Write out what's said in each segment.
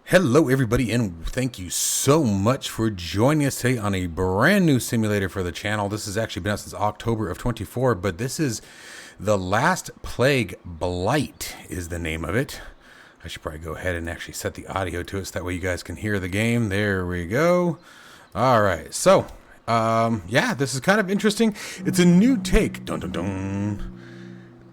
Hello everybody, and thank you so much for joining us today on a brand new simulator for the channel. This has actually been out since October of 24, but this is the Last Plague Blight is the name of it. I should probably go ahead and actually set the audio to it so that way you guys can hear the game. There we go. Alright, so yeah, this is kind of interesting. It's a new take. Dun dun dun.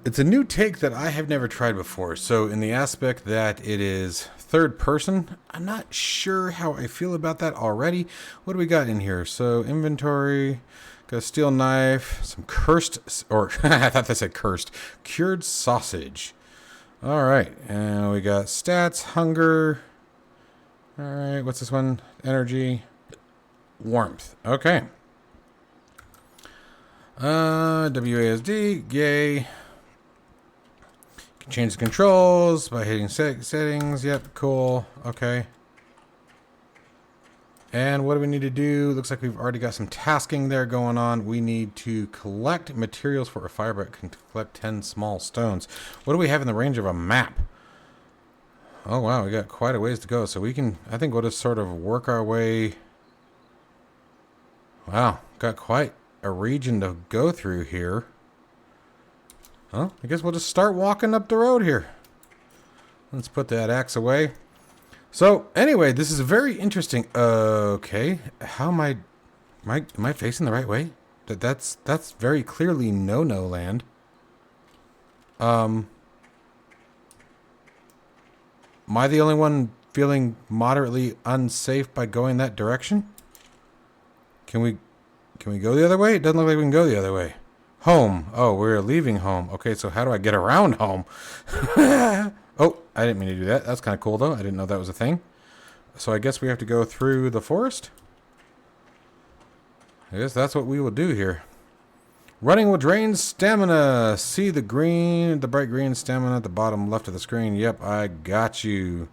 It's a new take that I have never tried before. So in the aspect that it is third person, I'm not sure how I feel about that already. What do we got in here? So inventory, got a steel knife, some cursed, or I thought that said cursed, cured sausage. All right, and we got stats, hunger. All right, what's this one? Energy, warmth. Okay. WASD, yay. Change the controls by hitting settings. Yep, cool. Okay. And what do we need to do? Looks like we've already got some tasking there going on. We need to collect materials for a fire, but can collect 10 small stones. What do we have in the range of a map? Oh, wow. We got quite a ways to go. So we can, I think we'll just sort of work our way. Wow. Got quite a region to go through here. Well, I guess we'll just start walking up the road here. Let's put that axe away. So, anyway, this is very interesting. Okay, how am I facing the right way? That's very clearly no land. Am I the only one feeling moderately unsafe by going that direction? Can we go the other way? It doesn't look like we can go the other way. Home. Oh, we're leaving home. Okay, so how do I get around home? Oh, I didn't mean to do that. That's kind of cool, though. I didn't know that was a thing. So I guess we have to go through the forest. I guess that's what we will do here. Running will drain stamina. See the bright green stamina at the bottom left of the screen. Yep, I got you.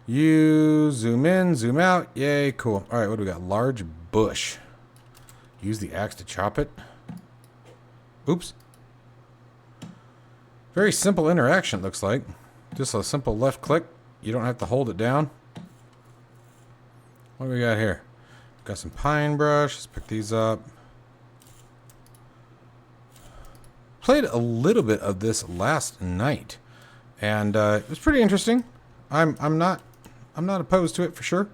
You zoom in, zoom out. Yay, cool. All right, what do we got? Large bush. Use the axe to chop it. Oops. Very simple interaction, looks like. Just a simple left click. You don't have to hold it down. What do we got here? Got some pine brush. Let's pick these up. Played a little bit of this last night, and it was pretty interesting. I'm not opposed to it for sure.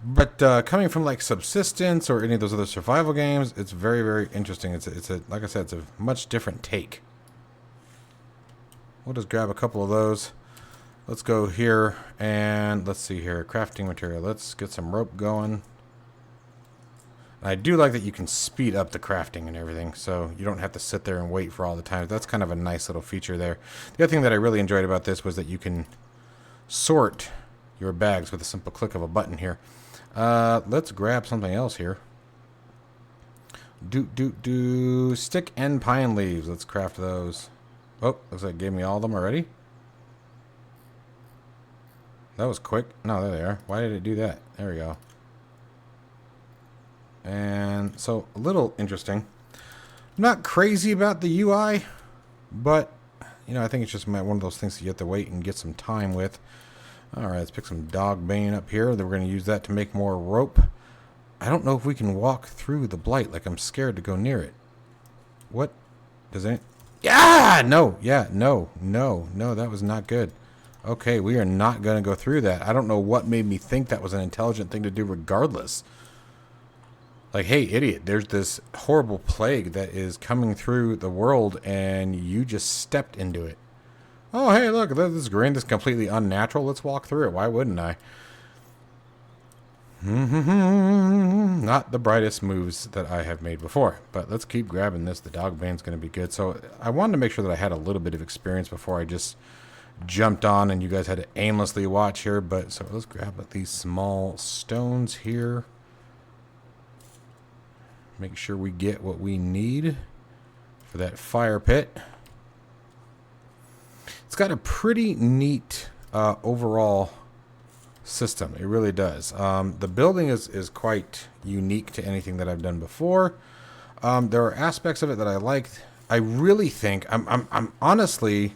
But coming from like Subsistence or any of those other survival games, it's very interesting. It's a like I said, it's a much different take. We'll just grab a couple of those. Let's go here and let's see here, crafting material. Let's get some rope going. I do like that you can speed up the crafting and everything, so you don't have to sit there and wait for all the time. That's kind of a nice little feature there. The other thing that I really enjoyed about this was that you can sort your bags with a simple click of a button here. Let's grab something else here. Stick and pine leaves. Let's craft those. Oh, looks like it gave me all of them already. That was quick. No, there they are. Why did it do that? There we go. And so, a little interesting. I'm not crazy about the UI, but, you know, I think it's just one of those things that you have to wait and get some time with. Alright, let's pick some dog bane up here. Then we're going to use that to make more rope. I don't know if we can walk through the blight. Like, I'm scared to go near it. What? Does it? Yeah! No. Yeah, no, that was not good. Okay, we are not going to go through that. I don't know what made me think that was an intelligent thing to do regardless. Like, hey, idiot, there's this horrible plague that is coming through the world, and you just stepped into it. Oh, hey, look, this is green. This is completely unnatural. Let's walk through it. Why wouldn't I? Not the brightest moves that I have made before, but let's keep grabbing this. The dog bane's going to be good. So I wanted to make sure that I had a little bit of experience before I just jumped on and you guys had to aimlessly watch here. But so let's grab these small stones here. Make sure we get what we need for that fire pit. It's got a pretty neat overall system. It really does. The building is quite unique to anything that I've done before. There are aspects of it that I liked. I really think I'm honestly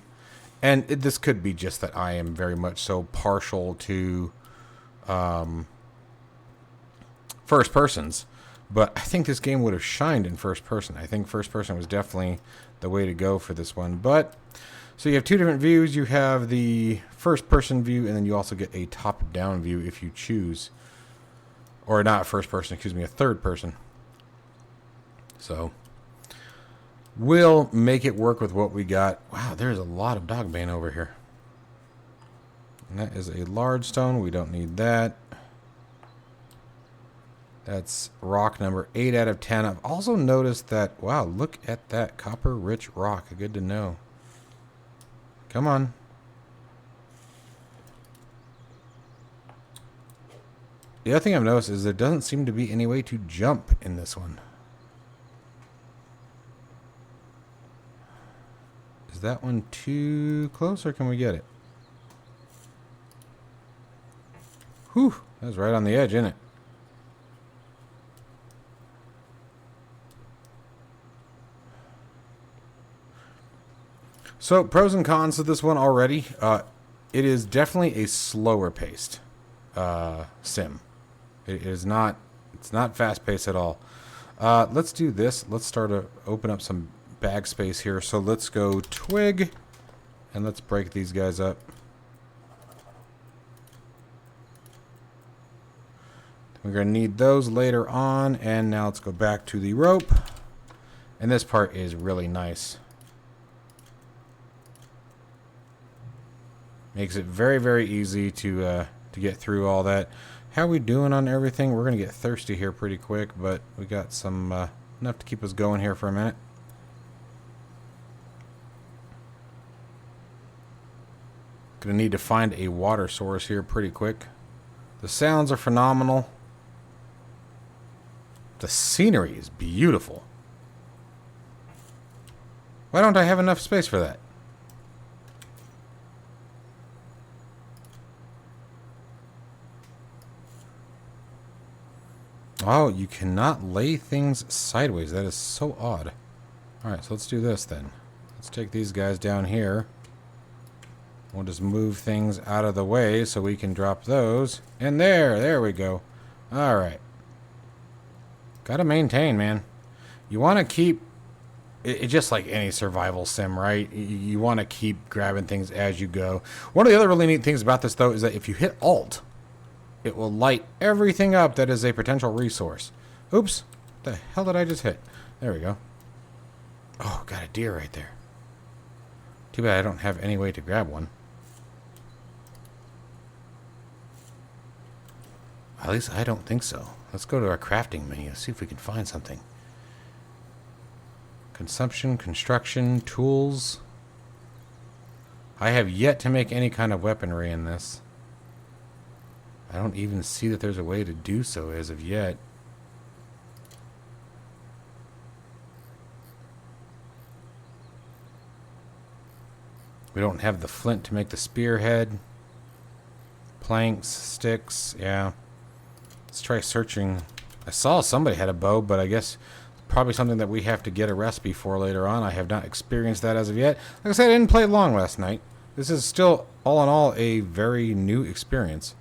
And this could be just that I am very much so partial to first persons, but I think this game would have shined in first person. I think first person was definitely the way to go for this one. But so you have two different views. You have the first person view, and then you also get a top down view if you choose, or not first person, excuse me, a third person. So we'll make it work with what we got. Wow, there's a lot of dog bane over here. And that is a large stone. We don't need that. That's rock number 8 out of 10. I've also noticed that, wow, look at that copper-rich rock. Good to know. Come on. The other thing I've noticed is there doesn't seem to be any way to jump in this one. Is that one too close, or can we get it? Whew, that was right on the edge, isn't it? So, pros and cons of this one already. It is definitely a slower paced sim. It is not, it's not fast paced at all. Let's do this. Let's start to open up some bag space here. So let's go twig, and let's break these guys up. We're going to need those later on, and now let's go back to the rope. And this part is really nice. Makes it very, very easy to get through all that. How are we doing on everything? We're going to get thirsty here pretty quick, but we got some enough to keep us going here for a minute. Going to need to find a water source here pretty quick. The sounds are phenomenal. The scenery is beautiful. Why don't I have enough space for that? Oh, you cannot lay things sideways. That is so odd. Alright, so let's do this then. Let's take these guys down here. We'll just move things out of the way so we can drop those. And there we go. Alright. Gotta maintain, man. You want to keep... It's just like any survival sim, right? You want to keep grabbing things as you go. One of the other really neat things about this, though, is that if you hit Alt, it will light everything up that is a potential resource. Oops. What the hell did I just hit? There we go. Oh, got a deer right there. Too bad I don't have any way to grab one. At least I don't think so. Let's go to our crafting menu. See if we can find something. Consumption, construction, tools. I have yet to make any kind of weaponry in this. I don't even see that there's a way to do so as of yet. We don't have the flint to make the spearhead. Planks, sticks, yeah. Let's try searching. I saw somebody had a bow, but I guess probably something that we have to get a recipe for later on. I have not experienced that as of yet. Like I said, I didn't play long last night. This is still, all in all, a very new experience.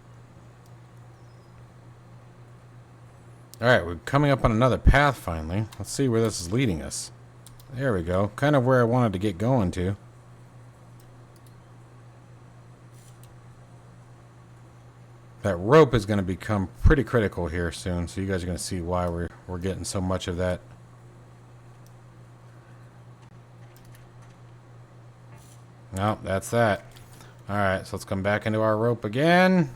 Alright, we're coming up on another path finally. Let's see where this is leading us. There we go. Kind of where I wanted to get going to. That rope is going to become pretty critical here soon, so you guys are going to see why we're getting so much of that. No, that's that. Alright, so let's come back into our rope again.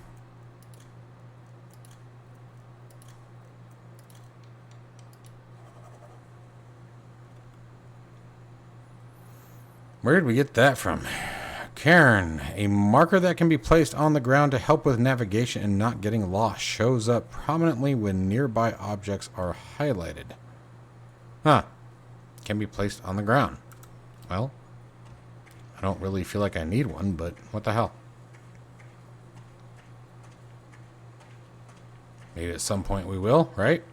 Where did we get that from? Cairn, a marker that can be placed on the ground to help with navigation and not getting lost, shows up prominently when nearby objects are highlighted. Huh. Can be placed on the ground. Well, I don't really feel like I need one, but what the hell? Maybe at some point we will, right?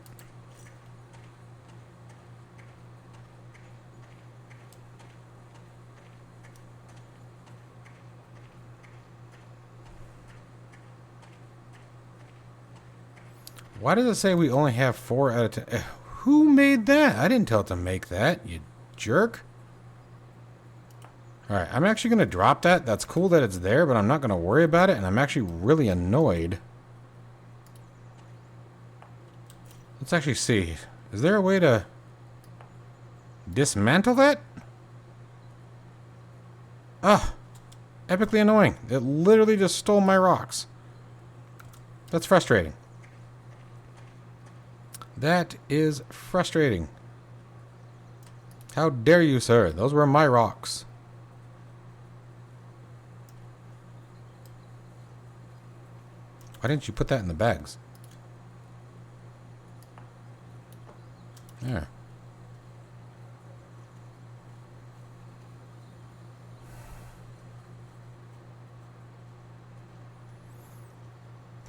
Why does it say we only have 4 out of 10? Who made that? I didn't tell it to make that, you jerk. Alright, I'm actually going to drop that. That's cool that it's there, but I'm not going to worry about it, and I'm actually really annoyed. Let's actually see. Is there a way to dismantle that? Ah, epically annoying. It literally just stole my rocks. That's frustrating. That is frustrating. How dare you, sir? Those were my rocks. Why didn't you put that in the bags? There.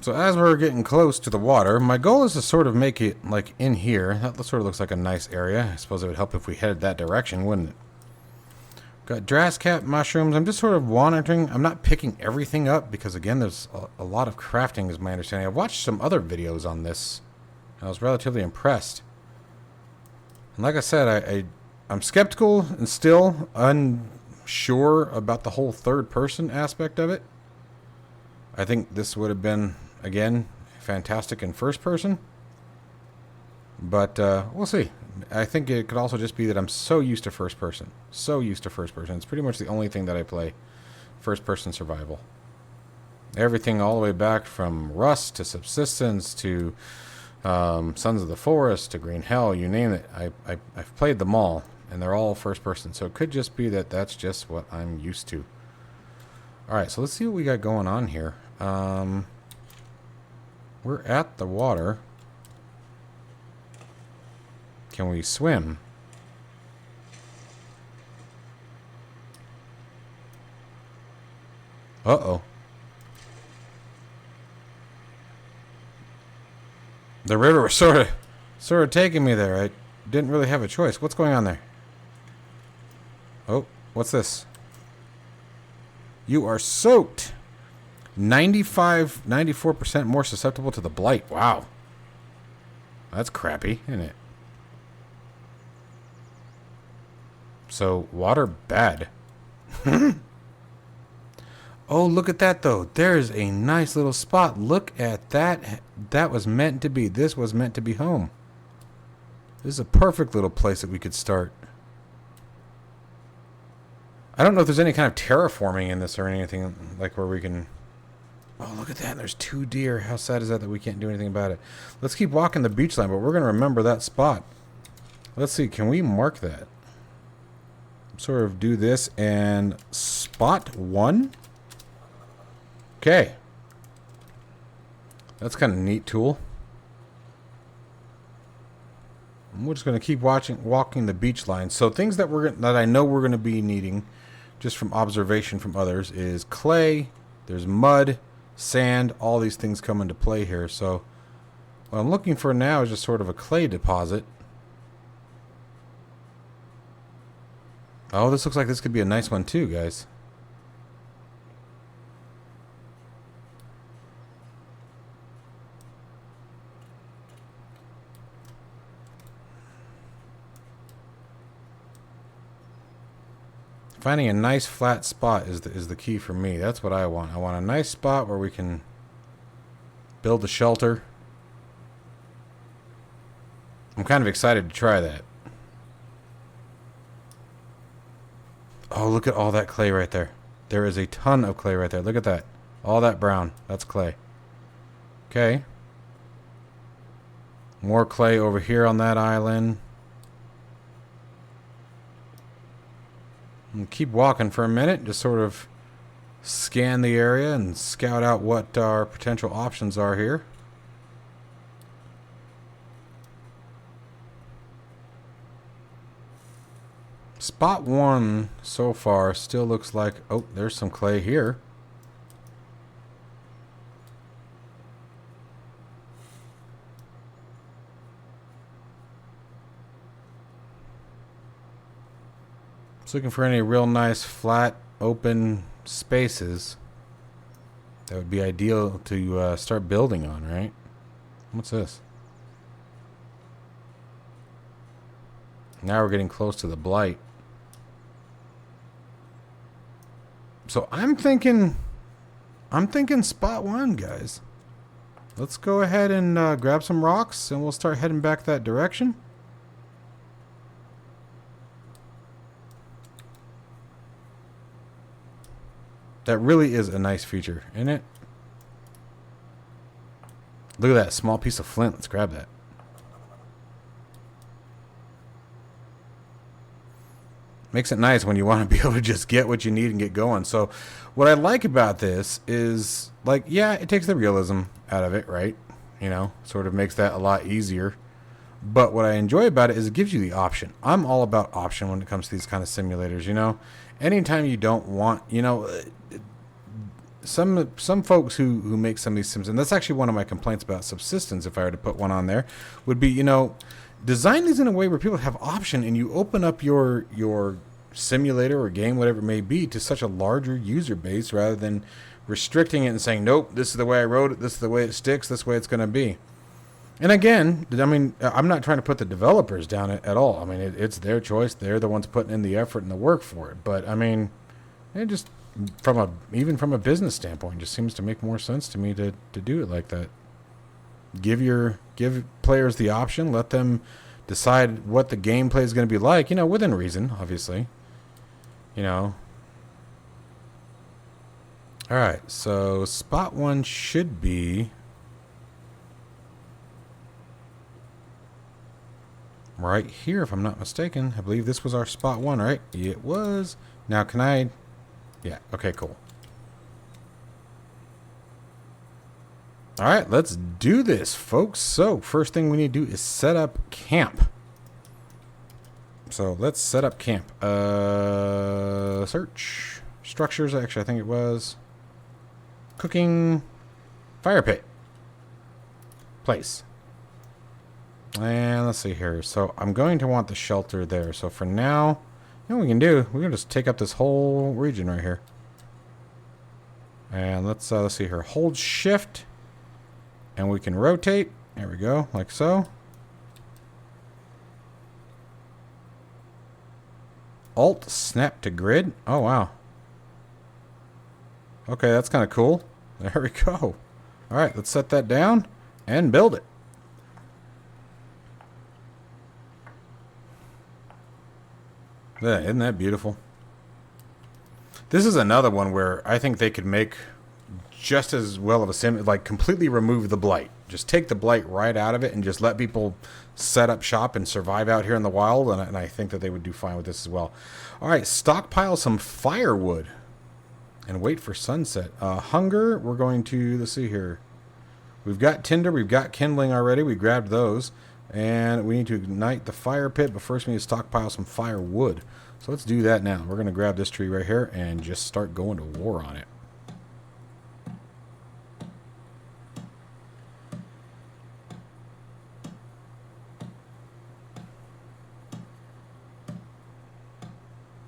So as we're getting close to the water, my goal is to sort of make it like in here. That sort of looks like a nice area. I suppose it would help if we headed that direction, wouldn't it? Got grass cap mushrooms. I'm just sort of monitoring. I'm not picking everything up because, again, there's a lot of crafting is my understanding. I've watched some other videos on this. I was relatively impressed. And like I said, I'm skeptical and still unsure about the whole third-person aspect of it. I think this would have been, again, fantastic in first person. But we'll see. I think it could also just be that I'm so used to first person. So used to first person. It's pretty much the only thing that I play. First person survival. Everything all the way back from Rust to Subsistence to Sons of the Forest to Green Hell, you name it. I've played them all, and they're all first person. So it could just be that that's just what I'm used to. Alright, so let's see what we got going on here. We're at the water. Can we swim? Uh-oh. The river was sort of taking me there. I didn't really have a choice. What's going on there? Oh, what's this? You are soaked. 94% more susceptible to the blight. Wow. That's crappy, isn't it? So, water bad. Oh, look at that, though. There's a nice little spot. Look at that. That was meant to be. This was meant to be home. This is a perfect little place that we could start. I don't know if there's any kind of terraforming in this or anything like where we can... Oh, look at that. There's 2 deer. How sad is that we can't do anything about it? Let's keep walking the beach line, but we're going to remember that spot. Let's see. Can we mark that? Sort of do this and spot 1. Okay. That's kind of a neat tool. And we're just going to keep walking the beach line. So things that I know we're going to be needing, just from observation from others, is clay. There's mud, sand. All these things come into play here. So what I'm looking for now is just sort of a clay deposit. Oh, this looks like this could be a nice one too, guys. Finding a nice flat spot is the key for me. That's what I want. I want a nice spot where we can build a shelter. I'm kind of excited to try that. Oh, look at all that clay right there. There is a ton of clay right there. Look at that. All that brown. That's clay. Okay. More clay over here on that island. And keep walking for a minute. Just sort of scan the area and scout out what our potential options are here. Spot 1 so far still looks like... Oh, there's some clay here. Just looking for any real nice, flat, open spaces that would be ideal to start building on, right? What's this? Now we're getting close to the blight. So I'm thinking spot one, guys. Let's go ahead and grab some rocks, and we'll start heading back that direction. That really is a nice feature, isn't it? Look at that small piece of flint. Let's grab that. Makes it nice when you want to be able to just get what you need and get going. So what I like about this is, like, yeah, it takes the realism out of it, right? You know, sort of makes that a lot easier. But what I enjoy about it is it gives you the option. I'm all about option when it comes to these kind of simulators, you know. Anytime you don't want, you know, some folks who make some of these sims, and that's actually one of my complaints about Subsistence, if I were to put one on there, would be, you know, design these in a way where people have option, and you open up your simulator or game, whatever it may be, to such a larger user base rather than restricting it and saying, nope, this is the way I wrote it, this is the way it sticks, this way it's going to be. And again, I mean, I'm not trying to put the developers down at all. I mean, it's their choice. They're the ones putting in the effort and the work for it. But I mean, it just even from a business standpoint, it just seems to make more sense to me to do it like that. Give players the option. Let them decide what the gameplay is going to be like. You know, within reason, obviously. You know. All right, so spot one should be right here, if I'm not mistaken. I believe this was our spot one, right? It was. Now, can I? Yeah. Okay. Cool. All right, let's do this, folks. So first thing we need to do is set up camp. So let's set up camp. Search structures. Actually, I think it was cooking, fire pit, place. And let's see here. So I'm going to want the shelter there. So for now, you know what we can do? We can just take up this whole region right here. And let's see here. Hold shift. And we can rotate. There we go, like so. Alt snap to grid. Oh, wow. Okay, that's kind of cool. There we go. All right, let's set that down and build it. Yeah, isn't that beautiful? This is another one where I think they could make just as well of a sim, like completely remove the blight. Just take the blight right out of it and just let people set up shop and survive out here in the wild. And I think that they would do fine with this as well. All right, stockpile some firewood and wait for sunset. Hunger, we're going to, let's see here. We've got tinder, we've got kindling already. We grabbed those. And we need to ignite the fire pit, but first we need to stockpile some firewood. So let's do that now. We're going to grab this tree right here and just start going to war on it.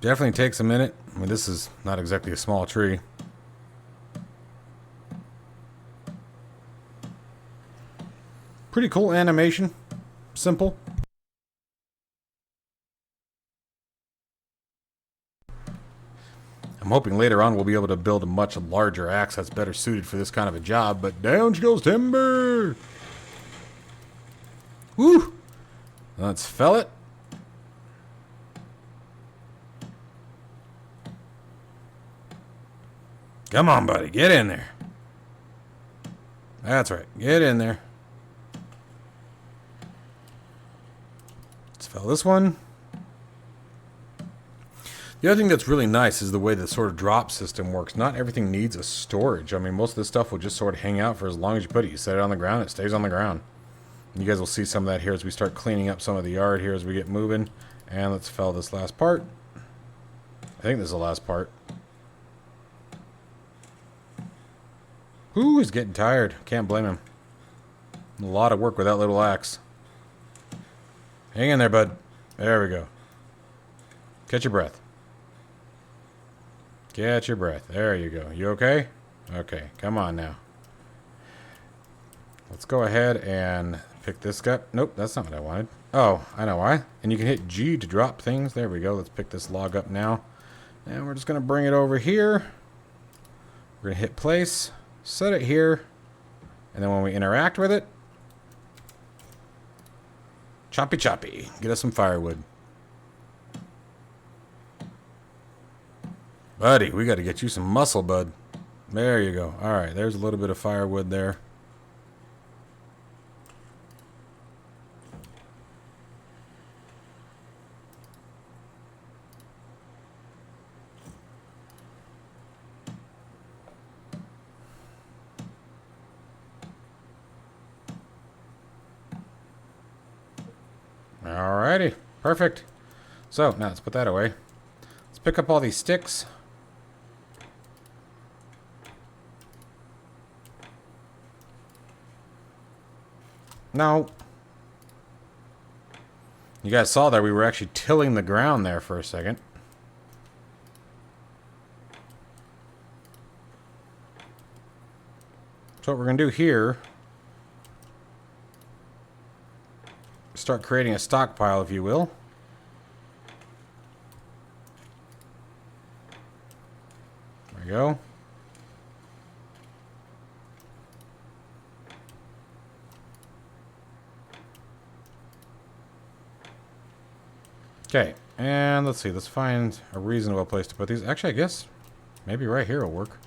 Definitely takes a minute. I mean, this is not exactly a small tree. Pretty cool animation. Simple. I'm hoping later on we'll be able to build a much larger axe that's better suited for this kind of a job, but down goes timber! Woo! Let's fell it. Come on, buddy. Get in there. That's right. Get in there. Let's fell this one. The other thing that's really nice is the way the sort of drop system works. Not everything needs a storage. I mean, most of this stuff will just sort of hang out for as long as you put it. You set it on the ground, it stays on the ground. And you guys will see some of that here as we start cleaning up some of the yard here as we get moving. And let's fell this last part. I think this is the last part. Ooh, he's getting tired. Can't blame him. A lot of work with that little axe. Hang in there, bud. There we go. Catch your breath. Catch your breath. There you go. You okay? Okay, come on now. Let's go ahead and pick this up. Nope, that's not what I wanted. Oh, I know why. And you can hit G to drop things. There we go. Let's pick this log up now. And we're just going to bring it over here. We're going to hit place, set it here, and then when we interact with it, choppy choppy. Get us some firewood. Buddy, we got to get you some muscle, bud. There you go. All right, there's a little bit of firewood there. Alrighty, perfect. So now let's put that away. Let's pick up all these sticks. No. You guys saw that we were actually tilling the ground there for a second. So what we're going to do here, start creating a stockpile, if you will. There we go. Okay, and let's see, let's find a reasonable place to put these. Actually, I guess maybe right here will work.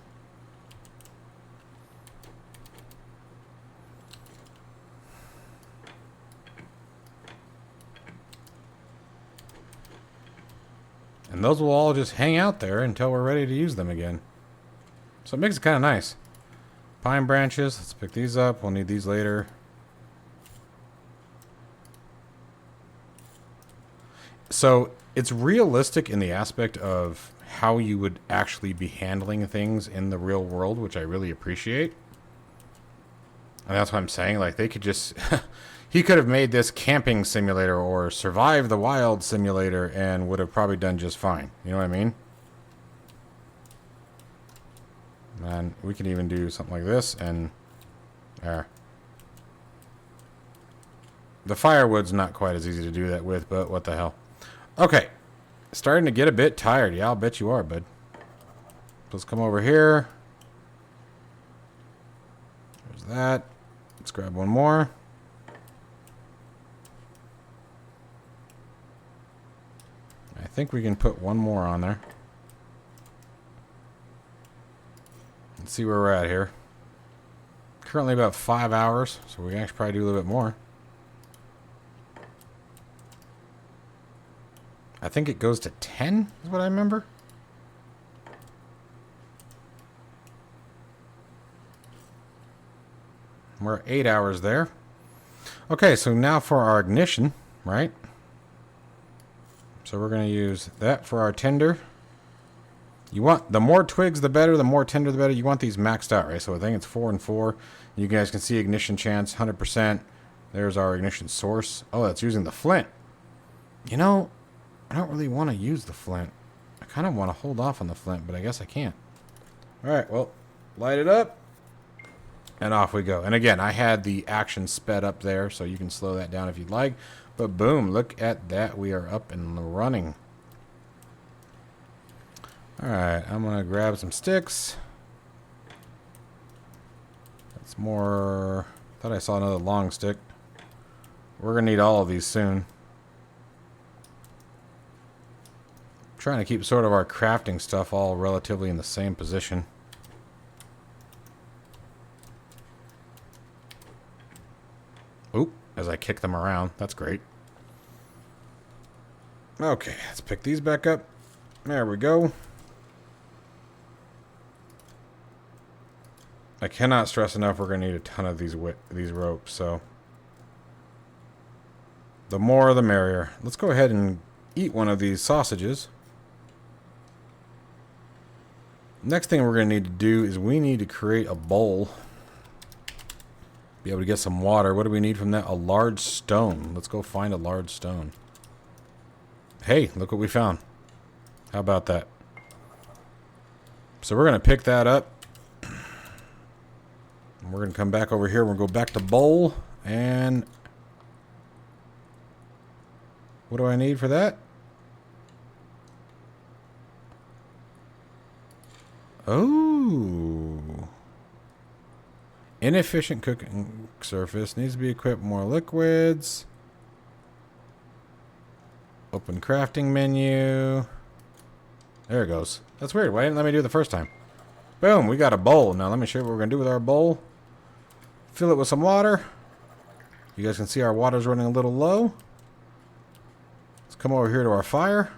And those will all just hang out there until we're ready to use them again. So it makes it kind of nice. Pine branches, let's pick these up. We'll need these later. So it's realistic in the aspect of how you would actually be handling things in the real world, which I really appreciate. And that's what I'm saying. Like, they could just... he could have made this camping simulator or survive the wild simulator and would have probably done just fine. You know what I mean? And we can even do something like this and... there. The firewood's not quite as easy to do that with, but what the hell. Okay, starting to get a bit tired. Yeah, I'll bet you are, bud. Let's come over here. There's that. Let's grab one more. I think we can put one more on there. Let's see where we're at here. Currently about 5 hours, so we can actually probably do a little bit more. I think it goes to 10, is what I remember. We're at 8 hours there. Okay, so now for our ignition, right? So we're going to use that for our tinder. You want, the more twigs the better, the more tinder the better. You want these maxed out, right? So I think it's 4 and 4. You guys can see ignition chance, 100%. There's our ignition source. Oh, that's using the flint. You know... I don't really want to use the flint. I kind of want to hold off on the flint, but I guess I can't. Alright, well, light it up. And off we go. And again, I had the action sped up there, so you can slow that down if you'd like. But boom, look at that. We are up and running. Alright, I'm going to grab some sticks. That's more... I thought I saw another long stick. We're going to need all of these soon. Trying to keep sort of our crafting stuff all relatively in the same position. Oop, as I kick them around. That's great. Okay, let's pick these back up. There we go. I cannot stress enough we're going to need a ton of these ropes, so... the more the merrier. Let's go ahead and eat one of these sausages. Next thing we're going to need to do is we need to create a bowl. Be able to get some water. What do we need from that? A large stone. Let's go find a large stone. Hey, look what we found. How about that? So we're going to pick that up. And we're going to come back over here. We'll go back to bowl. And what do I need for that? Oh. Inefficient cooking surface. Needs to be equipped with more liquids. Open crafting menu. There it goes. That's weird. Why didn't it let me do it the first time? Boom. We got a bowl. Now let me show you what we're going to do with our bowl. Fill it with some water. You guys can see our water's running a little low. Let's come over here to our fire.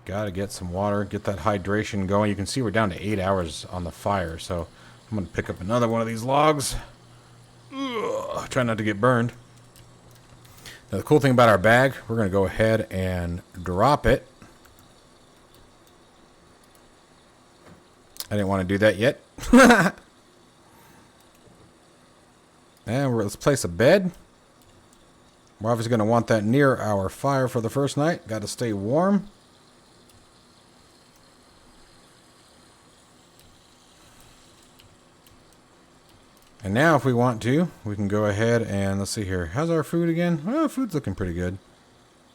Gotta get some water, get that hydration going. You can see we're down to 8 hours on the fire, so I'm gonna pick up another one of these logs. Ugh, try not to get burned. Now the cool thing about our bag, we're gonna go ahead and drop it. I didn't want to do that yet. And let's place a bed. We're obviously gonna want that near our fire for the first night. Gotta stay warm. And now if we want to, we can go ahead and let's see here. How's our food again? Well, food's looking pretty good.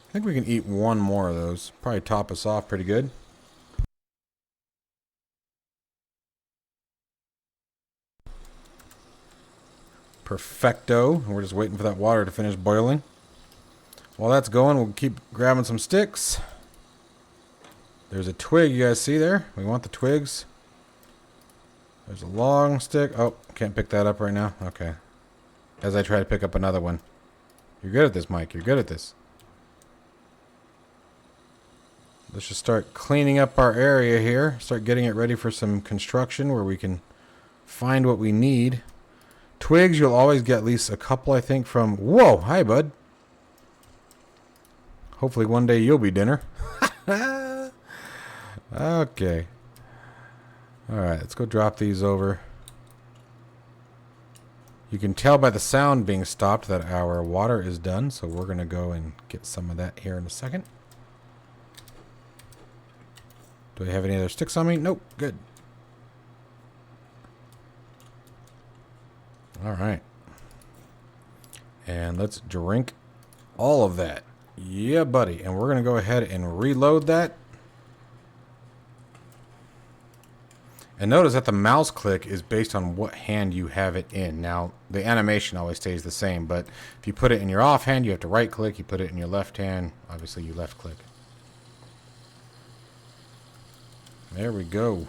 I think we can eat one more of those. Probably top us off pretty good. Perfecto. And we're just waiting for that water to finish boiling. While that's going, we'll keep grabbing some sticks. There's a twig you guys see there. We want the twigs. There's a long stick. Oh, can't pick that up right now. Okay. As I try to pick up another one. You're good at this, Mike. You're good at this. Let's just start cleaning up our area here. Start getting it ready for some construction where we can find what we need. Twigs, you'll always get at least a couple, I think, from... Whoa! Hi, bud. Hopefully one day you'll be dinner. Okay. Alright, let's go drop these over. You can tell by the sound being stopped that our water is done, so we're going to go and get some of that here in a second. Do I have any other sticks on me? Nope, good. Alright. And let's drink all of that. Yeah, buddy. And we're going to go ahead and reload that. And notice that the mouse click is based on what hand you have it in. Now, the animation always stays the same, but if you put it in your off hand, you have to right click. You put it in your left hand, obviously you left click. There we go.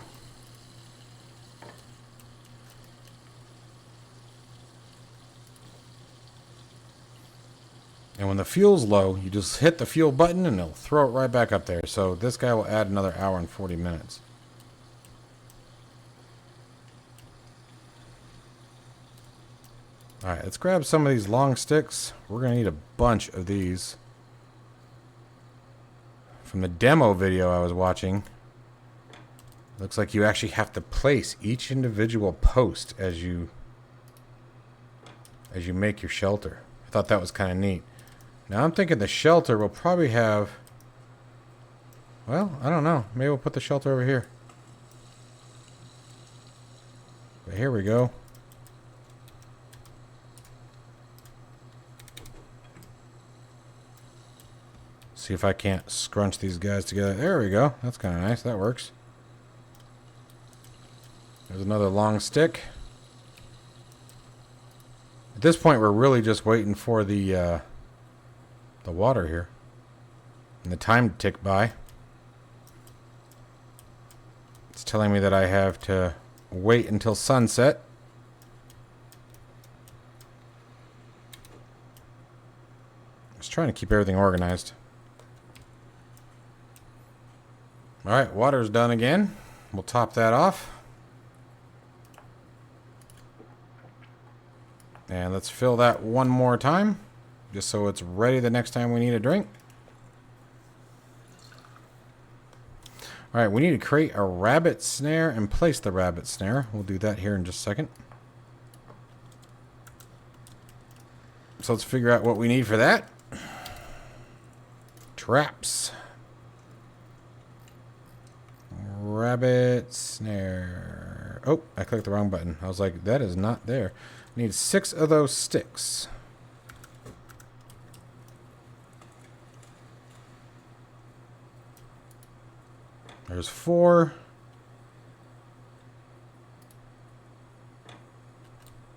And when the fuel's low, you just hit the fuel button and it'll throw it right back up there. So this guy will add another hour and 40 minutes. Alright, let's grab some of these long sticks. We're going to need a bunch of these. From the demo video I was watching, looks like you actually have to place each individual post as you make your shelter. I thought that was kind of neat. Now I'm thinking the shelter will probably have... Well, I don't know. Maybe we'll put the shelter over here. But here we go. See if I can't scrunch these guys together. There we go. That's kind of nice. That works. There's another long stick. At this point, we're really just waiting for the water here. And the time to tick by. It's telling me that I have to wait until sunset. Just trying to keep everything organized. Alright, water's done again. We'll top that off. And let's fill that one more time, just so it's ready the next time we need a drink. Alright, we need to create a rabbit snare and place the rabbit snare. We'll do that here in just a second. So let's figure out what we need for that. Traps. Rabbit snare. Oh, I clicked the wrong button. I was like, that is not there. I need 6 of those sticks. There's 4.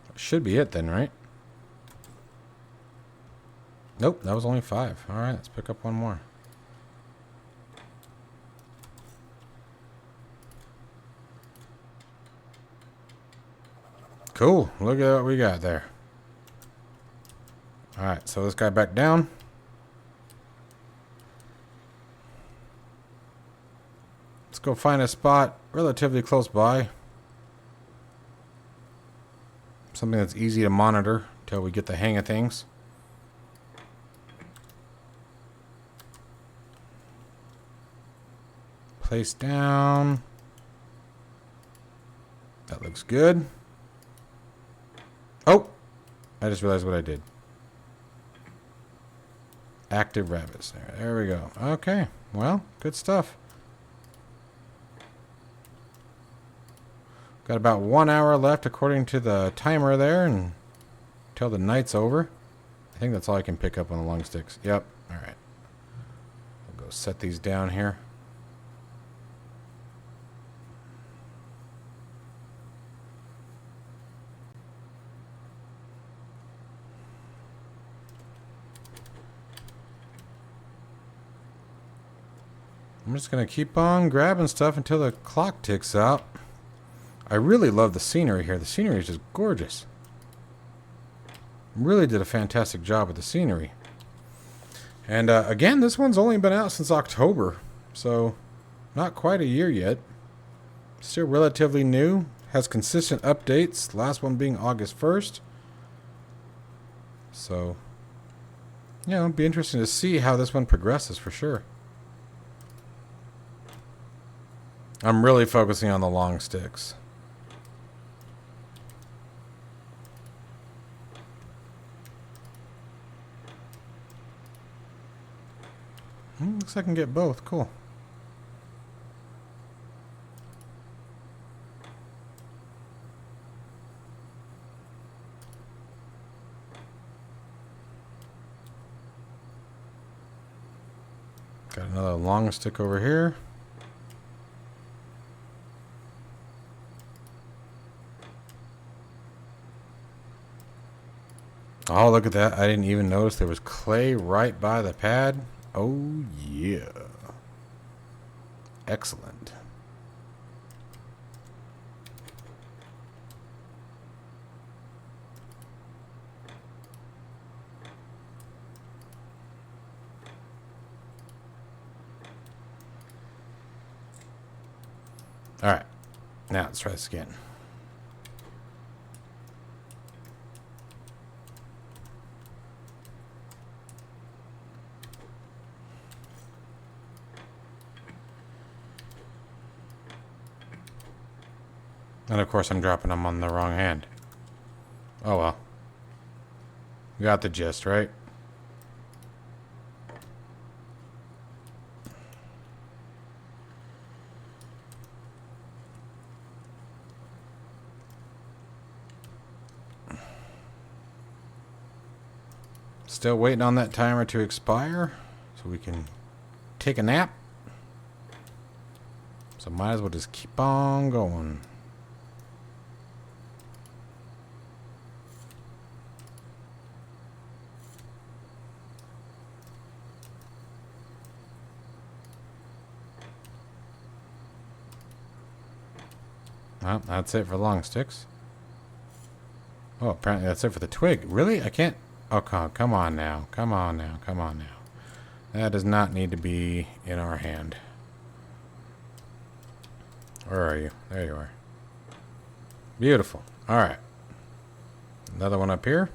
That should be it then, right? Nope, that was only 5. All right, let's pick up one more. Cool. Look at what we got there. All right, so this guy back down. Let's go find a spot relatively close by. Something that's easy to monitor until we get the hang of things. Place down. That looks good. Oh! I just realized what I did. Active rabbits. There we go. Okay. Well, good stuff. Got about 1 hour left according to the timer there, and until the night's over. I think that's all I can pick up on the long sticks. Yep. All right. I'll go set these down here. I'm just going to keep on grabbing stuff until the clock ticks out. I really love the scenery here. The scenery is just gorgeous. Really did a fantastic job with the scenery. And again, this one's only been out since October, so not quite a year yet. Still relatively new. Has consistent updates. Last one being August 1st. So, yeah, it'll be interesting to see how this one progresses for sure. I'm really focusing on the long sticks. Looks like I can get both. Cool. Got another long stick over here. Oh, look at that. I didn't even notice there was clay right by the pad. Oh, yeah. Excellent. All right. Now let's try this again. And of course I'm dropping them on the wrong hand. Oh well. You got the gist, right? Still waiting on that timer to expire so we can take a nap. So might as well just keep on going. Well, that's it for long sticks. Oh, apparently that's it for the twig. Really? I can't... Oh, come on now. Come on now. Come on now. That does not need to be in our hand. Where are you? There you are. Beautiful. All right. Another one up here.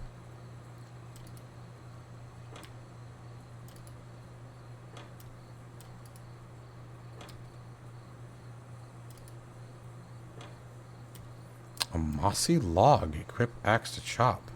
A mossy log. Equip axe to chop.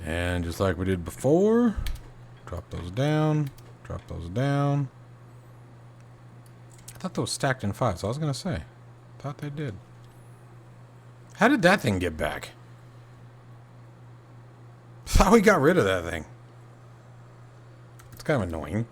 And just like we did before, drop those down, drop those down. I thought those stacked in 5, so I was going to say. Thought they did. How did that thing get back? Thought we got rid of that thing. It's kind of annoying.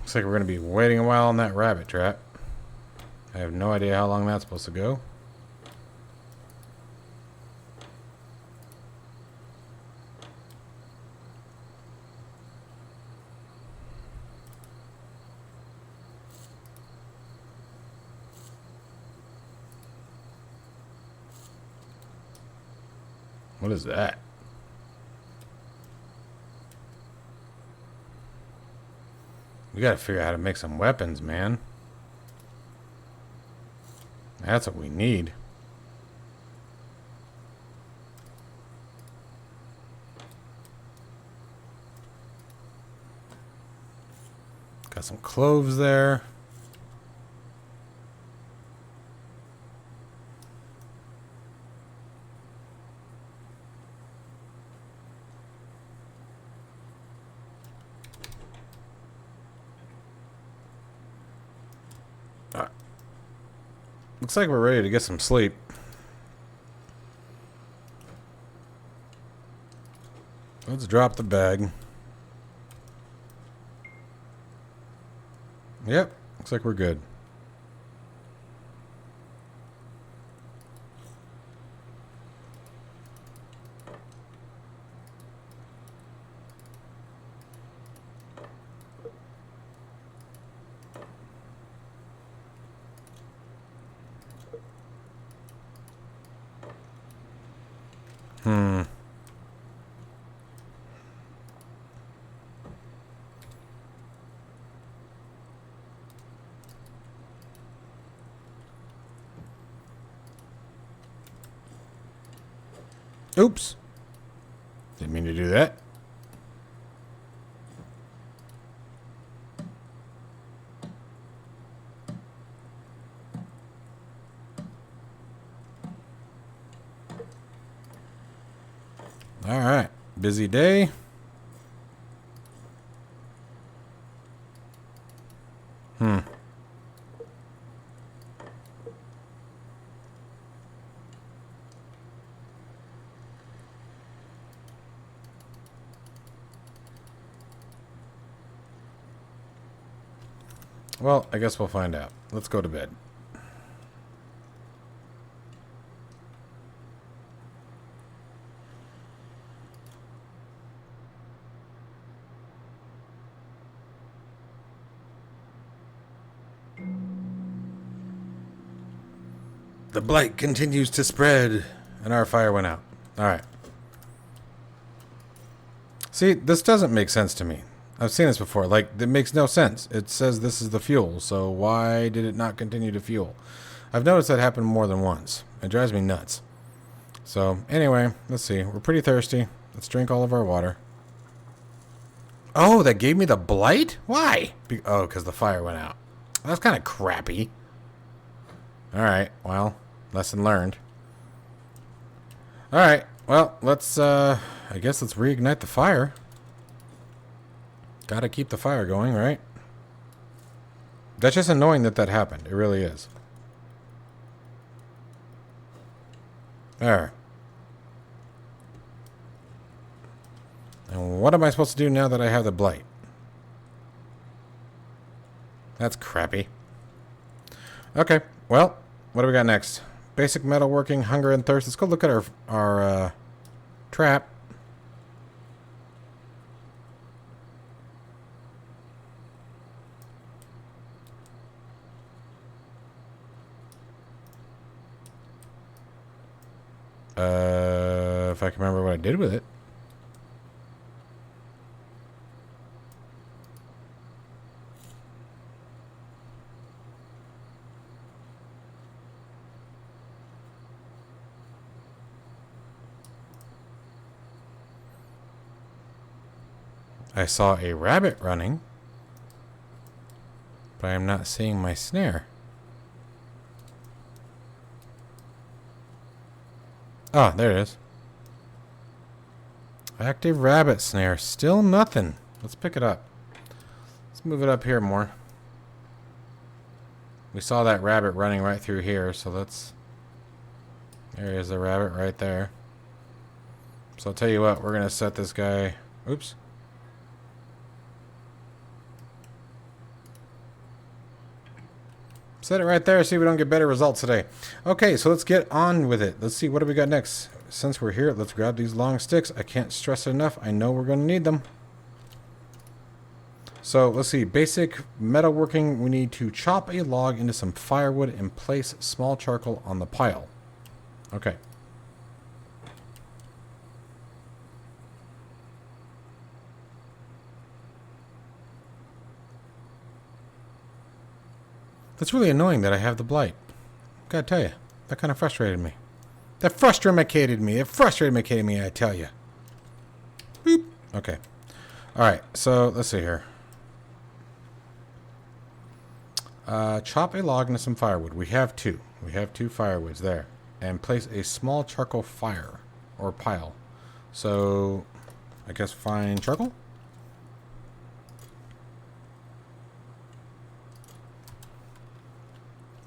Looks like we're going to be waiting a while on that rabbit trap. I have no idea how long that's supposed to go. What is that? We gotta figure out how to make some weapons, man. That's what we need. Got some cloves there. Looks like we're ready to get some sleep. Let's drop the bag. Yep, looks like we're good. Oops. Didn't mean to do that. All right. Busy day. Well, I guess we'll find out. Let's go to bed. The blight continues to spread, and our fire went out. All right. See, this doesn't make sense to me. I've seen this before. Like, it makes no sense. It says this is the fuel, so why did it not continue to fuel? I've noticed that happen more than once. It drives me nuts. So, anyway, let's see. We're pretty thirsty. Let's drink all of our water. Oh, that gave me the blight? Why? Oh, because the fire went out. That's kind of crappy. Alright, well, lesson learned. Alright, well, let's, I guess let's reignite the fire. Gotta keep the fire going, right? That's just annoying that that happened. It really is. There. And what am I supposed to do now that I have the blight? That's crappy. Okay, well, what do we got next? Basic metalworking, hunger and thirst. Let's go look at our trap. If I can remember what I did with it. I saw a rabbit running, but I am not seeing my snare. Oh, there it is. Active rabbit snare. Still nothing. Let's pick it up. Let's move it up here more. We saw that rabbit running right through here, so let's... There is the rabbit right there. So I'll tell you what, we're going to set this guy... Oops. Set it right there, see if we don't get better results today. Okay, so let's get on with it. Let's see, what do we got next? Since we're here, let's grab these long sticks. I can't stress it enough. I know we're going to need them. So let's see, basic metalworking. We need to chop a log into some firewood and place small charcoal on the pile. Okay. That's really annoying that I have the blight. Gotta tell you, that kind of frustrated me. That frustrated me. It frustrated me, I tell you. Boop. Okay. Alright, so let's see here. Chop a log into some firewood. We have two. We have two firewoods there. And place a small charcoal fire or pile. So, I guess find charcoal?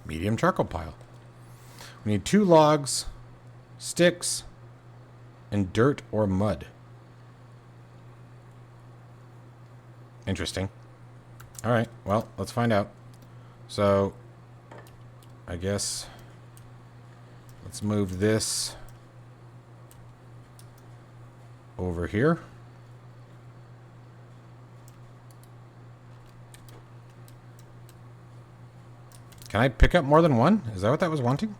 Medium charcoal pile. We need 2 logs, sticks, and dirt or mud. Interesting. Alright, well, let's find out. So, I guess let's move this over here. Can I pick up more than one? Is that what that was wanting?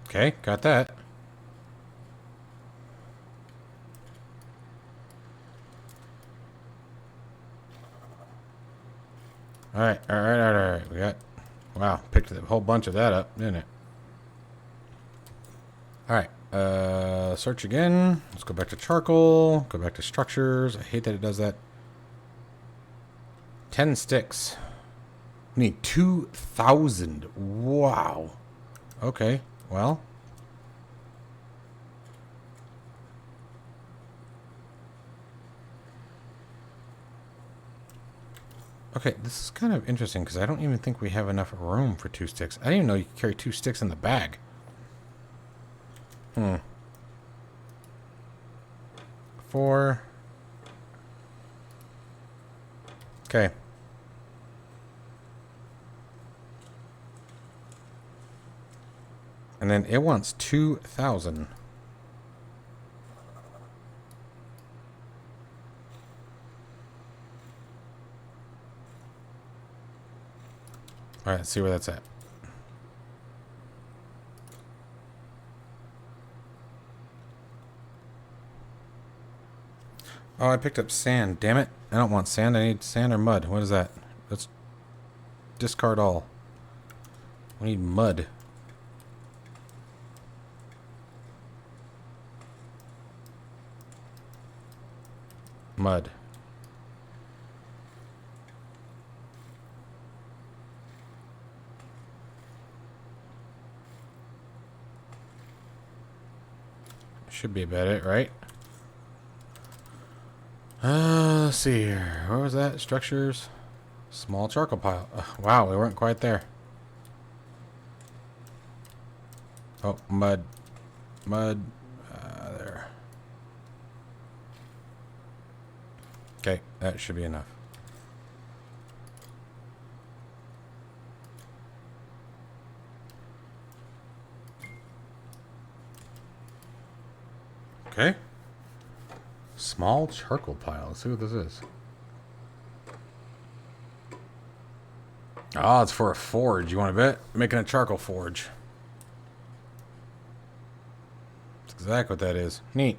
Okay, got that. Alright. We got... Wow, picked a whole bunch of that up, didn't it? Alright. Search again. Let's go back to charcoal. Go back to structures. I hate that it does that. 10 sticks. We need 2,000. Wow. Okay, well. Okay, this is kind of interesting because I don't even think we have enough room for 2 sticks. I didn't even know you could carry 2 sticks in the bag. 4. Okay. And then it wants 2,000. All right, let's see where that's at. Oh, I picked up sand. Damn it. I don't want sand. I need sand or mud. What is that? Let's discard all. We need mud. Mud. Should be about it, right? Let's see here. Where was that? Structures. Small charcoal pile. Wow, we weren't quite there. Oh, mud. Mud. There. Okay, that should be enough. Okay. Small charcoal pile. Let's see what this is. Oh, it's for a forge. You want to bet? Making a charcoal forge. That's exactly what that is. Neat.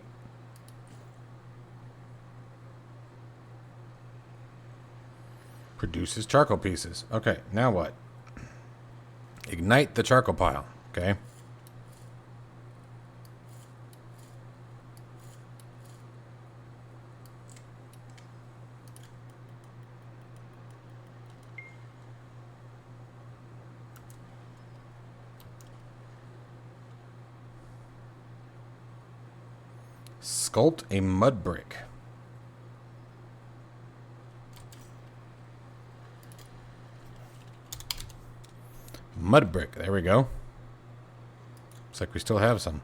Produces charcoal pieces. Okay, now what? Ignite the charcoal pile. Okay. Sculpt a mud brick. Mud brick. There we go. Looks like we still have some.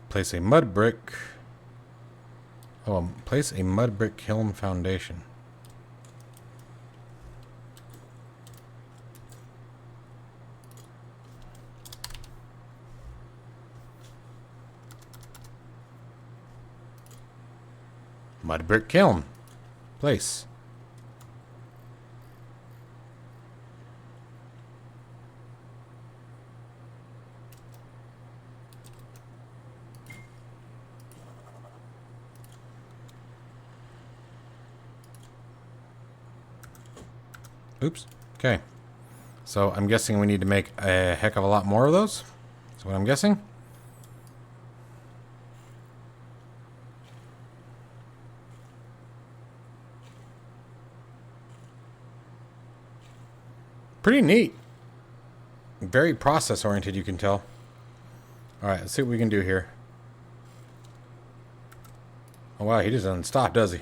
Place a mud brick. Oh, place a mud brick kiln foundation. Mud brick kiln. Place. Oops. Okay. So I'm guessing we need to make a heck of a lot more of those. That's what I'm guessing. Pretty neat. Very process oriented, you can tell. Alright, let's see what we can do here. Oh wow, he just doesn't stop, does he?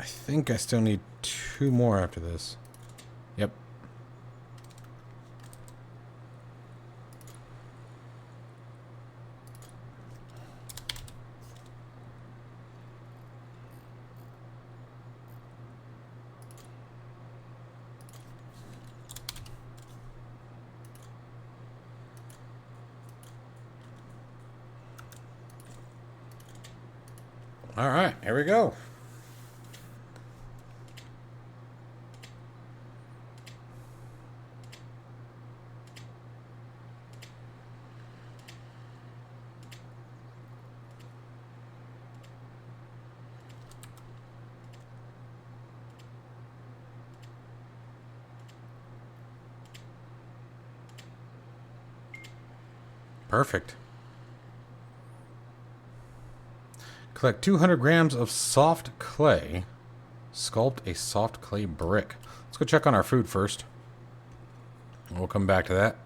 I think I still need 2 more after this. Yep. All right, here we go. Perfect. Collect 200 grams of soft clay. Sculpt a soft clay brick. Let's go check on our food first. We'll come back to that.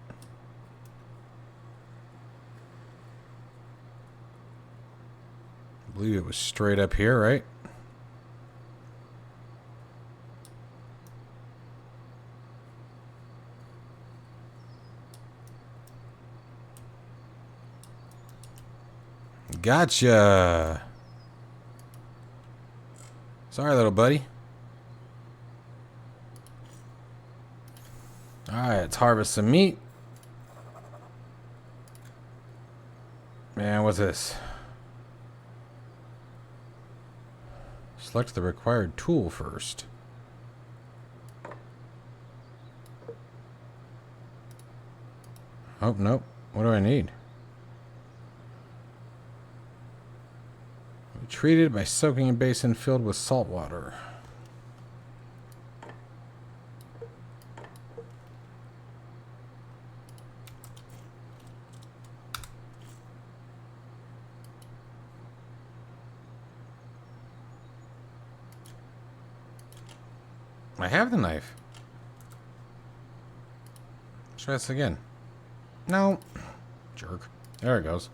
I believe it was straight up here, right? Gotcha. Sorry, little buddy. Alright, let's harvest some meat. Man, what's this? Select the required tool first. Oh, nope. What do I need? Treated by soaking a basin filled with salt water. I have the knife. try this again. No. Jerk. There it goes.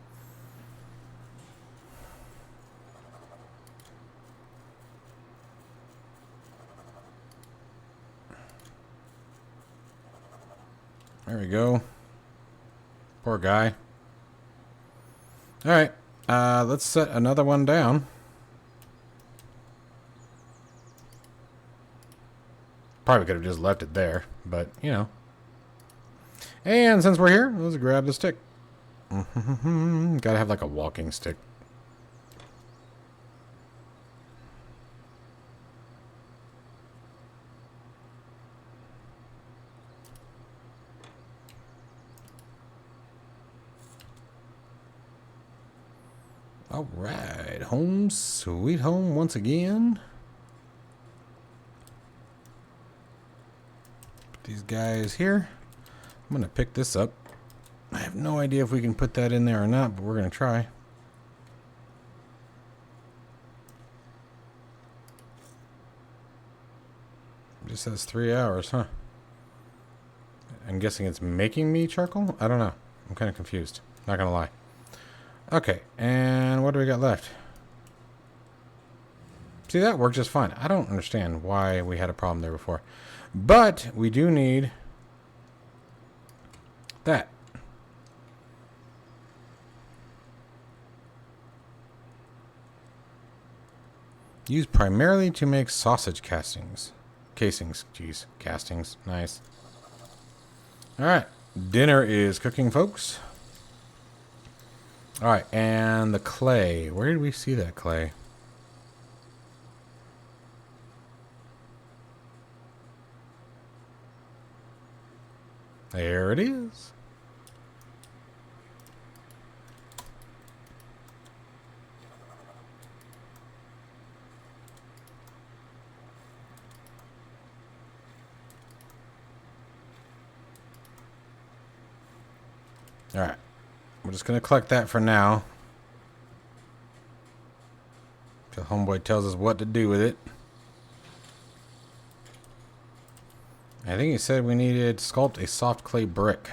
There we go. Poor guy. Alright. Let's set another one down. Probably could have just left it there, but, you know. And since we're here, let's grab the stick. Gotta have like a walking stick. Alright, home sweet home once again. Put these guys here. I'm gonna pick this up. I have no idea if we can put that in there or not, but we're gonna try. It just says 3 hours, huh? I'm guessing it's making me charcoal? I don't know. I'm kind of confused. Not gonna lie. Okay, and what do we got left? See, that worked just fine. I don't understand why we had a problem there before. But we do need that. Used primarily to make sausage casings. Casings, jeez. Castings, nice. Alright, dinner is cooking, folks. Alright, and the clay. Where did we see that clay? There it is. Alright. We're just going to collect that for now. Till homeboy tells us what to do with it. I think he said we needed to sculpt a soft clay brick.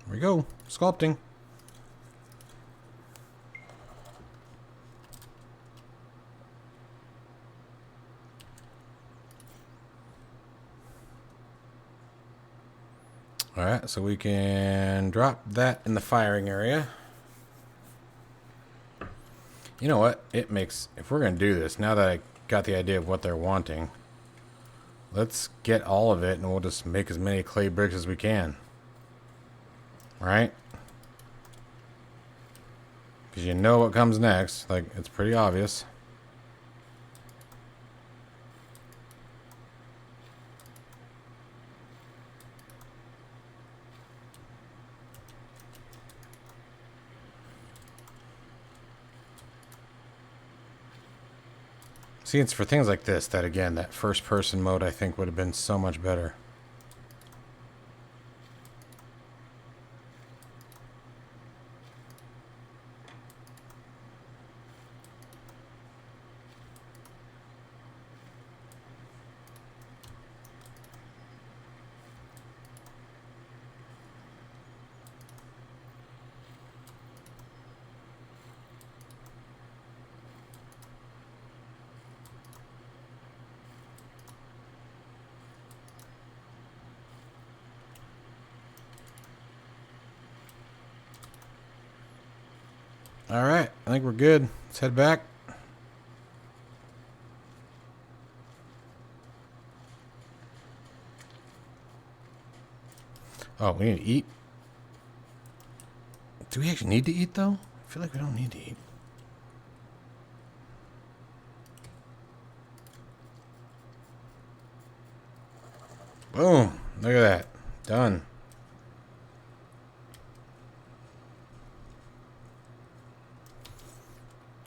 There we go. Sculpting. Alright, so we can drop that in the firing area. You know what? It makes... If we're going to do this, now that I got the idea of what they're wanting, let's get all of it and we'll just make as many clay bricks as we can. Right? Because you know what comes next. Like, it's pretty obvious. See, it's for things like this that, again, that first-person mode I think would have been so much better. Alright, I think we're good. Let's head back. Oh, we need to eat. Do we actually need to eat, though? I feel like we don't need to eat. Boom. Look at that. Done.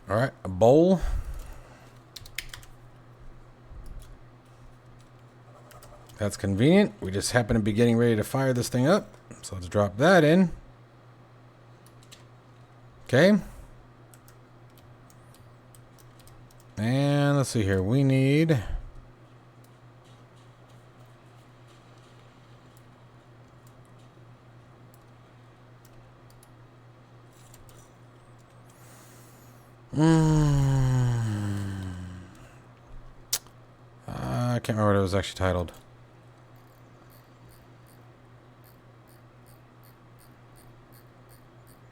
Alright, a bowl. That's convenient. We just happen to be getting ready to fire this thing up. So let's drop that in. Okay. And let's see here. We need... I can't remember what it was actually titled.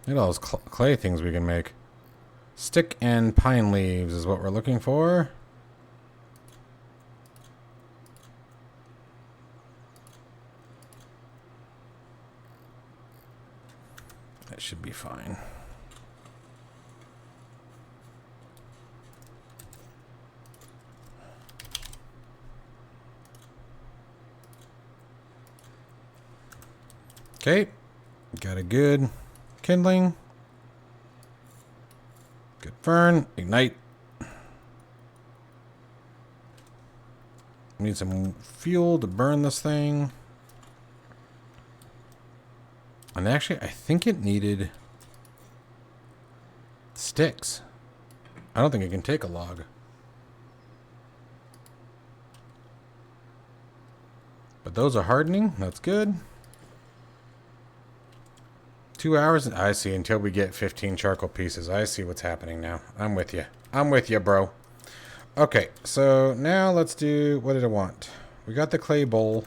Look at all those clay things we can make. Stick and pine leaves is what we're looking for. That should be fine. Okay, got a good kindling. Good fern. Ignite. Need some fuel to burn this thing. And actually, I think it needed sticks. I don't think it can take a log. But those are hardening. That's good. 2 hours. I see. Until we get 15 charcoal pieces. I see what's happening now. I'm with you. I'm with you, bro. Okay. So now let's do... What did I want? We got the clay bowl.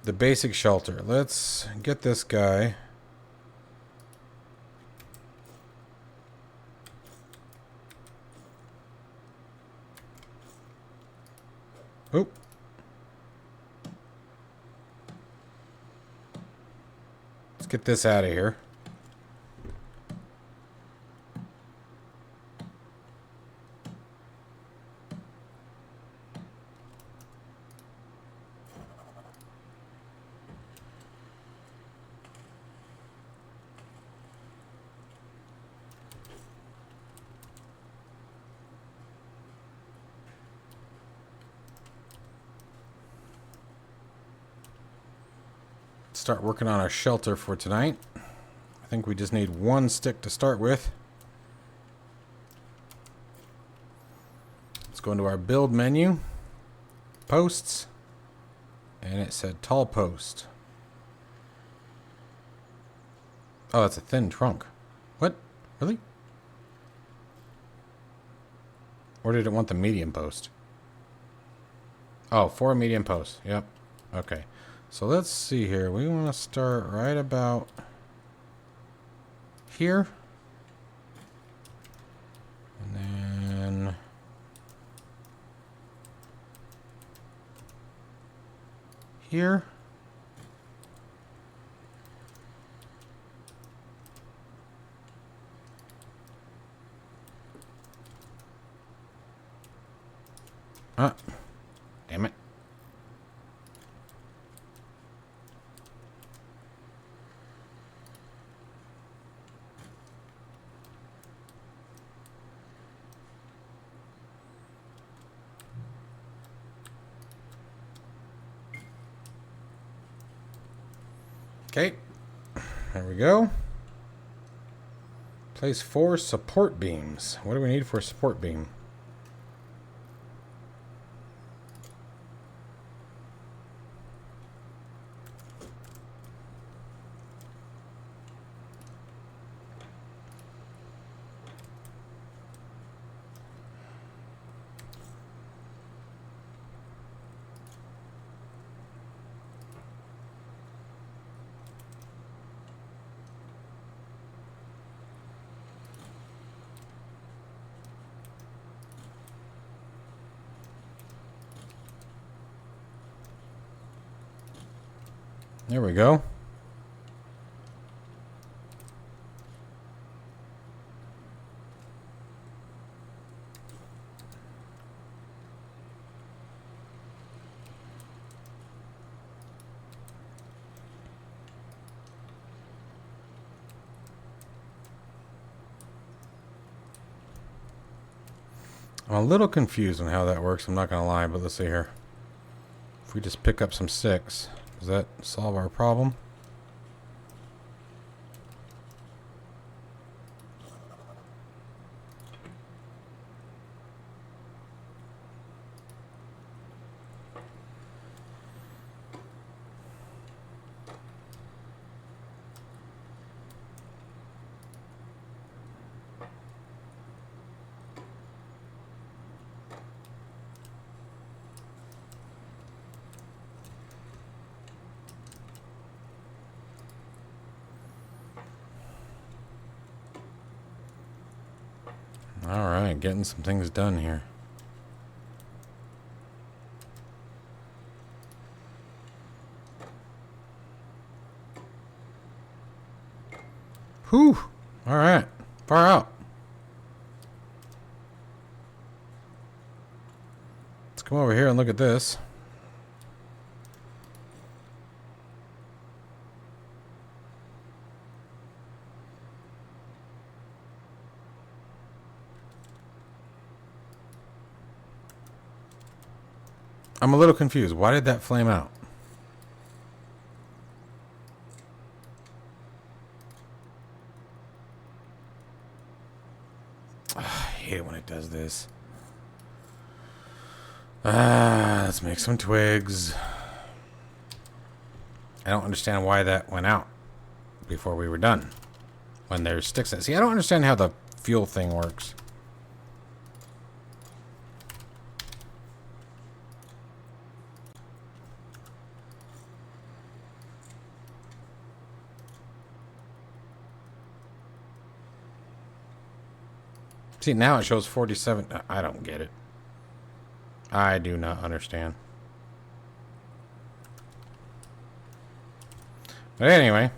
The basic shelter. Let's get this guy. Oop. Let's get this out of here. Start working on our shelter for tonight. I think we just need one stick to start with. Let's go into our build menu, posts, and it said tall post. Oh, that's a thin trunk. What? Really? Or did it want the medium post? Oh, 4 medium posts. Yep. Okay. So let's see here. We want to start right about here. And then here. Ah, damn it. Okay, there we go. Place 4 support beams. What do we need for a support beam? There we go. I'm a little confused on how that works, I'm not going to lie, but let's see here. If we just pick up some sticks, does that solve our problem? Alright, getting some things done here. Whew! Alright, far out. Let's come over here and look at this. I'm a little confused. Why did that flame out? I hate it when it does this. Let's make some twigs. I don't understand why that went out before we were done. When there's sticks in it. See, I don't understand how the fuel thing works. See, now it shows 47. I don't get it. I do not understand. But anyway,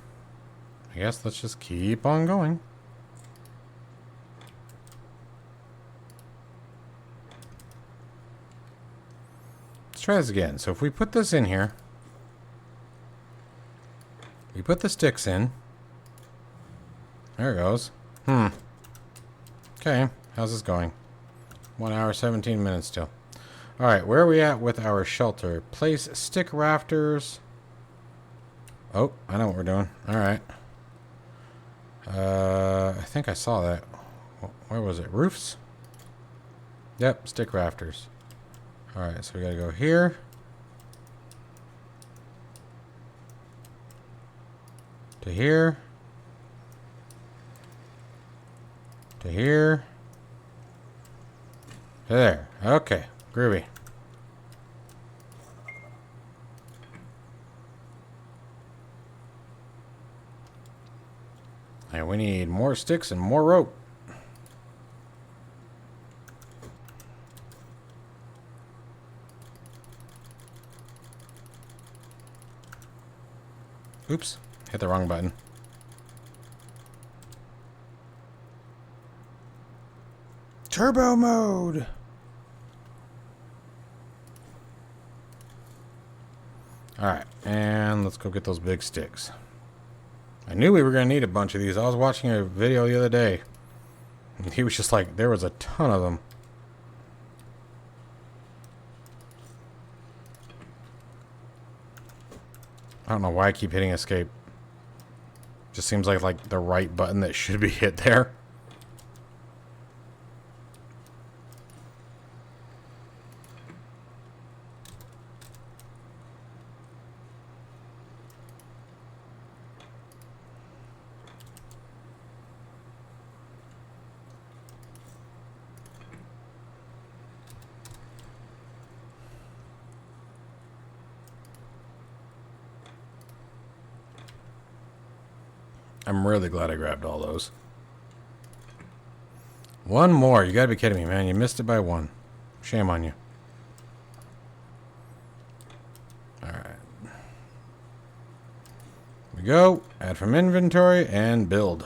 I guess let's just keep on going. Let's try this again. So if we put this in here, we put the sticks in. There it goes. Okay, how's this going? 1 hour, 17 minutes still. Alright, where are we at with our shelter? Place stick rafters. Oh, I know what we're doing. Alright. I think I saw that. Where was it? Roofs? Yep, stick rafters. Alright, so we gotta go here. To here. To here. To there. Okay, groovy. And we need more sticks and more rope. Oops, hit the wrong button. Turbo mode! Alright, and let's go get those big sticks. I knew we were going to need a bunch of these. I was watching a video the other day. And he was just like, there was a ton of them. I don't know why I keep hitting escape. Just seems like the right button that should be hit there. I'm really glad I grabbed all those. One more. You gotta be kidding me, man. You missed it by one. Shame on you. Alright. We go. Add from inventory and build.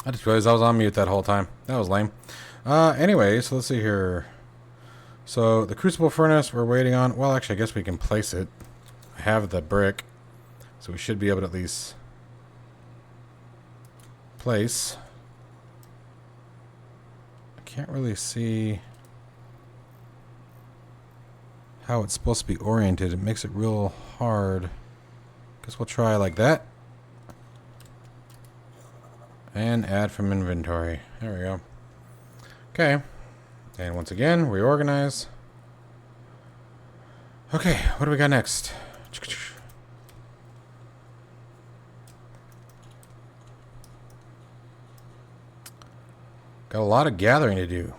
I just realized I was on mute that whole time. That was lame. Anyway, so let's see here. So the crucible furnace we're waiting on. Well, actually, I guess we can place it. I have the brick, so we should be able to at least place. I can't really see how it's supposed to be oriented. It makes it real hard. Guess we'll try like that. And add from inventory. There we go. Okay. And once again, reorganize. Okay, what do we got next? Got a lot of gathering to do.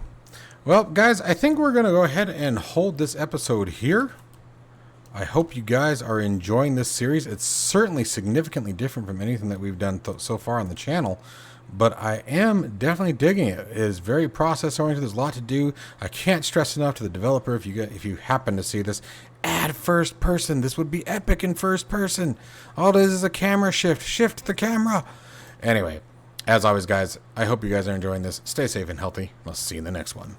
Well, guys, I think we're going to go ahead and hold this episode here. I hope you guys are enjoying this series. It's certainly significantly different from anything that we've done so far on the channel, but I am definitely digging it. It is very process-oriented. There's a lot to do. I can't stress enough to the developer, if you happen to see this, add first person. This would be epic in first person. All it is a camera shift. Shift the camera. Anyway, as always, guys, I hope you guys are enjoying this. Stay safe and healthy. I'll see you in the next one.